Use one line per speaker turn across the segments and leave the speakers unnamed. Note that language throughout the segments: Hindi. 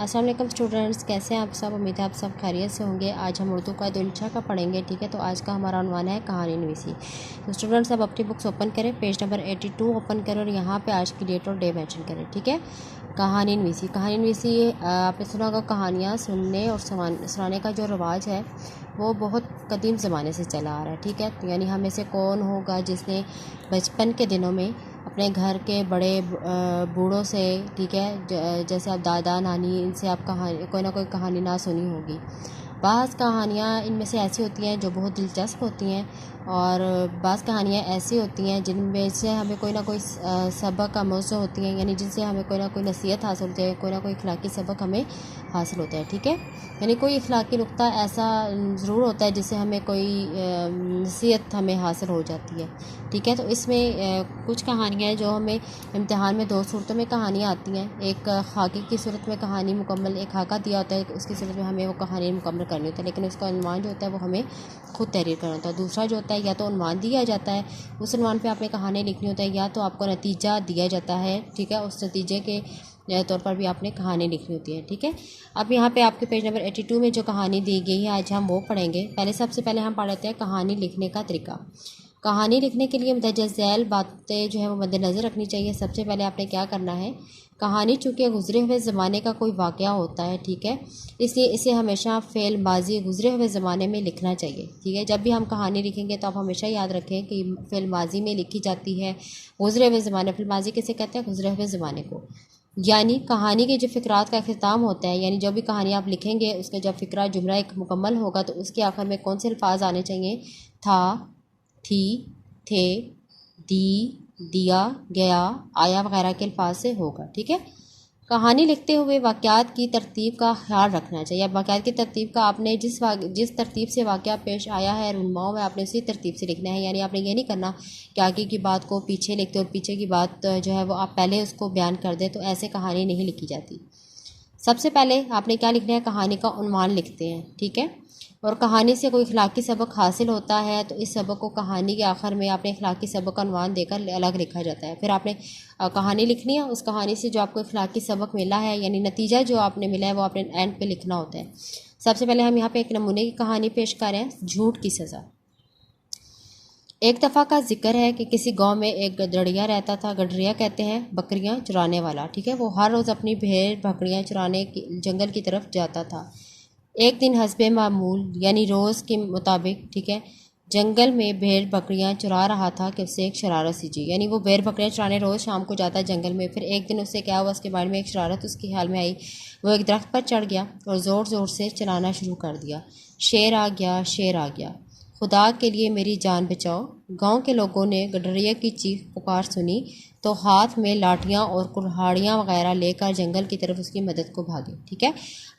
अस्सलाम वालेकुम स्टूडेंट्स, कैसे हैं आप सब। उम्मीद है आप सब खैरियत से होंगे। आज हम उर्दू का दुलछा का पढ़ेंगे, ठीक है। तो आज का हमारा उन्वान है कहानी नवीसी। तो स्टूडेंट्स अब अपनी बुक्स ओपन करें, पेज नंबर 82 ओपन करें और यहाँ पे आज की डेट और डे मेंशन करें, ठीक है। कहानी नवीसी आपने सुना होगा। कहानियाँ सुनने और सुनाने का जो रिवाज है वो बहुत कदीम ज़माने से चला आ रहा है, ठीक है। यानी हम में से कौन होगा जिसने बचपन के दिनों में अपने घर के बड़े बूढ़ों से, ठीक है, जैसे आप दादा नानी, इनसे आप कहानी कोई ना कोई कहानी ना सुनी होगी। बाज़ कहानियाँ इनमें से ऐसी होती हैं जो बहुत दिलचस्प होती हैं और बाज़ कहानियाँ ऐसी होती हैं जिनमें से हमें कोई ना कोई सबक आमोज़ होती हैं, यानी जिनसे हमें कोई ना कोई नसीहत हासिल होती है, कोई ना कोई इखलाकी सबक हमें हासिल होता है, ठीक है। यानी कोई इखलाकी नुक्ता ऐसा ज़रूर होता है जिससे हमें कोई नसीहत हमें हासिल हो जाती है, ठीक है। तो इसमें कुछ कहानियाँ जो हमें इम्तिहान में दो सूरतों में कहानियाँ आती हैं। एक खाके की सूरत में कहानी मुकम्मल, एक खाका दिया होता है, उसकी सूरत में हमें वो कहानी मुकम्मल करनी होती है, लेकिन उसका उन्वान जो होता है वो हमें खुद तहरीर करना होता है। दूसरा जो होता है, या तो उन्वान दिया जाता है, उस उन्वान पे आपने कहानी लिखनी होता है, या तो आपको नतीजा दिया जाता है, ठीक है। उस नतीजे के तौर पर भी आपने कहानी लिखनी होती है, ठीक है। अब यहाँ पे आपके पेज नंबर 82 में जो कहानी दी गई है आज हम वो पढ़ेंगे। सबसे पहले हम पढ़ लेते हैं कहानी लिखने का तरीका। कहानी लिखने के लिए मदरजा झैल बातें जो है वो मद्देनज़र रखनी चाहिए। सबसे पहले आपने क्या करना है, कहानी चूँकि गुज़रे हुए ज़माने का कोई वाक़या होता है, ठीक है, इसलिए इसे हमेशा फ़ेल माजी गुज़रे हुए ज़माने में लिखना चाहिए, ठीक है। जब भी हम कहानी लिखेंगे तो आप हमेशा याद रखें कि फ़ेल माजी में लिखी जाती है, गुज़रे हुए ज़माने। फ़ेल माजी किसे कहते हैं? गुज़रे हुए ज़माने को। यानी कहानी के जो फ़िक्रात का अख्तिताम होता है, यानी जो भी कहानी आप लिखेंगे उसका जब फ़िक्रा जुमला एक मुकम्मल होगा तो उसके आखिर में कौन से अल्फाज आने चाहिए? था, थी, थे, दी, दिया, गया, आया वगैरह के अल्फाज से होगा, ठीक है। कहानी लिखते हुए वाक़यात की तरतीब का ख्याल रखना चाहिए। अब वाक़यात की तरतीब का आपने जिस तरतीब से वाक़या पेश आया है रुनमाओं में, आपने उसी तरतीब से लिखना है। यानी आपने ये नहीं करना कि आगे की बात को पीछे लिखते और पीछे की बात जो है वो आप पहले उसको बयान कर दें, तो ऐसे कहानी नहीं लिखी जाती। सबसे पहले आपने क्या लिखना है, कहानी का उन्वान लिखते हैं, ठीक है। और कहानी से कोई इखलाकी सबक हासिल होता है तो इस सबक को कहानी के आखिर में आपने इखलाकी सबक का उन्वान देकर अलग लिखा जाता है। फिर आपने कहानी लिखनी है, उस कहानी से जो आपको इखलाकी सबक मिला है, यानी नतीजा जो आपने मिला है, वो आपने एंड पे लिखना होता है। सबसे पहले हम यहाँ पे एक नमूने की कहानी पेश कर रहे हैं, झूठ की सज़ा। एक दफ़ा का जिक्र है कि किसी गांव में एक गडरिया रहता था। गडरिया कहते हैं बकरियां चुराने वाला, ठीक है। वो हर रोज़ अपनी भेड़ बकरियां चुराने जंगल की तरफ जाता था। एक दिन हस्बे मामूल यानी रोज़ के मुताबिक, ठीक है, जंगल में भेड़ बकरियां चुरा रहा था कि उससे एक शरारत सीजी। यानी वो भेड़ बकरियां चुराने रोज़ शाम को जाता है जंगल में। फिर एक दिन उससे क्या हुआ, उसके बारे में एक शरारत उसके ख्याल में आई। वो एक दरख्त पर चढ़ गया और ज़ोर ज़ोर से चलाना शुरू कर दिया। शेर आ गया, शेर आ गया, खुदा के लिए मेरी जान बचाओ। गांव के लोगों ने गडरिया की चीख पुकार सुनी तो हाथ में लाठियां और कुल्हाड़ियां वगैरह लेकर जंगल की तरफ उसकी मदद को भागे, ठीक है।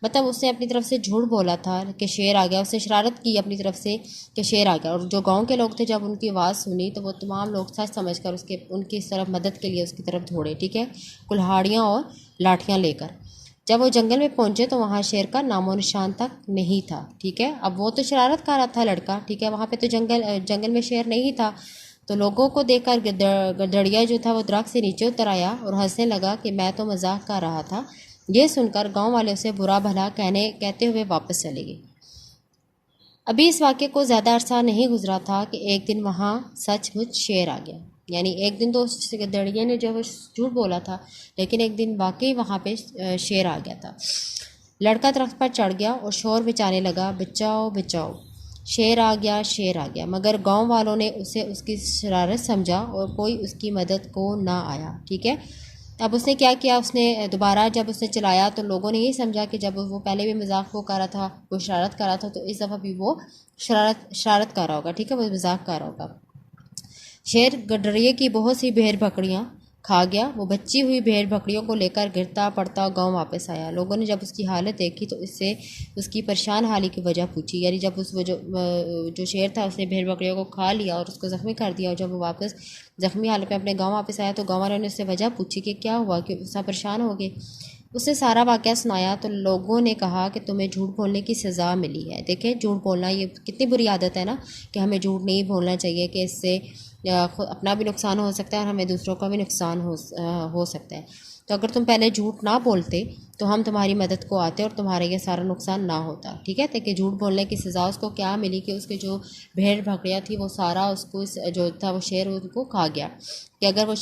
मतलब उसने अपनी तरफ से झूठ बोला था कि शेर आ गया, उसने शरारत की अपनी तरफ से कि शेर आ गया। और जो गांव के लोग थे जब उनकी आवाज़ सुनी तो वो तमाम लोग सच समझकर उनकी इस तरफ मदद के लिए उसकी तरफ दौड़े, ठीक है, कुल्हाड़ियाँ और लाठियाँ लेकर। जब वो जंगल में पहुंचे तो वहाँ शेर का नामो निशान तक नहीं था, ठीक है। अब वो तो शरारत कर रहा था लड़का, ठीक है, वहाँ पे तो जंगल में शेर नहीं था। तो लोगों को देखकर गदड़िया जो था वो दरख्त से नीचे उतर आया और हंसने लगा कि मैं तो मजाक कर रहा था। ये सुनकर गांव वाले उसे बुरा भला कहते हुए वापस चले गए। अभी इस वाक़े को ज़्यादा अरसा नहीं गुजरा था कि एक दिन वहाँ सचमुच शेर आ गया। यानी एक दिन तो गदड़िया ने जो झूठ बोला था, लेकिन एक दिन वाकई वहाँ पे शेर आ गया था। लड़का दरख्त पर चढ़ गया और शोर मचाने लगा, बचाओ बचाओ, शेर आ गया, शेर आ गया। मगर गांव वालों ने उसे उसकी शरारत समझा और कोई उसकी मदद को ना आया, ठीक है। अब उसने क्या किया, उसने दोबारा जब उसने चलाया तो लोगों ने ये समझा कि जब वो पहले भी मजाक वो कर रहा था, वो शरारत कर रहा था, तो इस दफ़ा भी वो शरारत कर रहा होगा, ठीक है, वो मजाक कर रहा होगा। शेर गडरिये की बहुत सी भेड़ बकरियां खा गया। वो बची हुई भेड़ बकरियों को लेकर गिरता पड़ता गांव वापस आया। लोगों ने जब उसकी हालत देखी तो इससे उसकी परेशान हाली की वजह पूछी। यानी जब जो शेर था उसने भेड़ बकरियों को खा लिया और उसको ज़ख्मी कर दिया, और जब वो वापस ज़ख्मी हालत में अपने गाँव वापस आया तो गाँव वालों ने उससे वजह पूछी कि क्या हुआ, कि उससे परेशान हो गए। उससे सारा वाक़या सुनाया तो लोगों ने कहा कि तुम्हें झूठ बोलने की सज़ा मिली है। देखें, झूठ बोलना ये कितनी बुरी आदत है ना, कि हमें झूठ नहीं बोलना चाहिए, कि इससे अपना भी नुकसान हो सकता है और हमें दूसरों का भी नुकसान हो सकता है। तो अगर तुम पहले झूठ ना बोलते तो हम तुम्हारी मदद को आते और तुम्हारा ये सारा नुकसान ना होता। ठीक है, तो कि झूठ बोलने की सज़ा उसको क्या मिली कि उसके जो भेड़ बकरियाँ थी वो सारा उसको जो था वो शेर उनको खा गया। कि अगर वो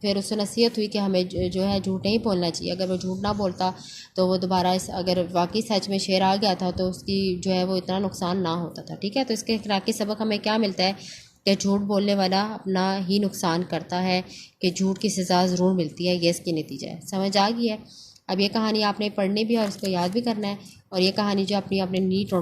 फिर उससे नसीहत हुई कि हमें जो है झूठ नहीं बोलना चाहिए। अगर वो झूठ ना बोलता तो वो दोबारा अगर वाकई सच में शेर आ गया था तो उसकी जो है वो इतना नुकसान ना होता था। ठीक है, तो इसके अखलाकी सबक हमें क्या मिलता है कि झूठ बोलने वाला अपना ही नुकसान करता है, कि झूठ की सज़ा ज़रूर मिलती है। ये इसकी नतीजा है। समझ आ गई है। अब ये कहानी आपने पढ़नी भी है और इसको याद भी करना है। और ये कहानी जो अपनी आपने नीट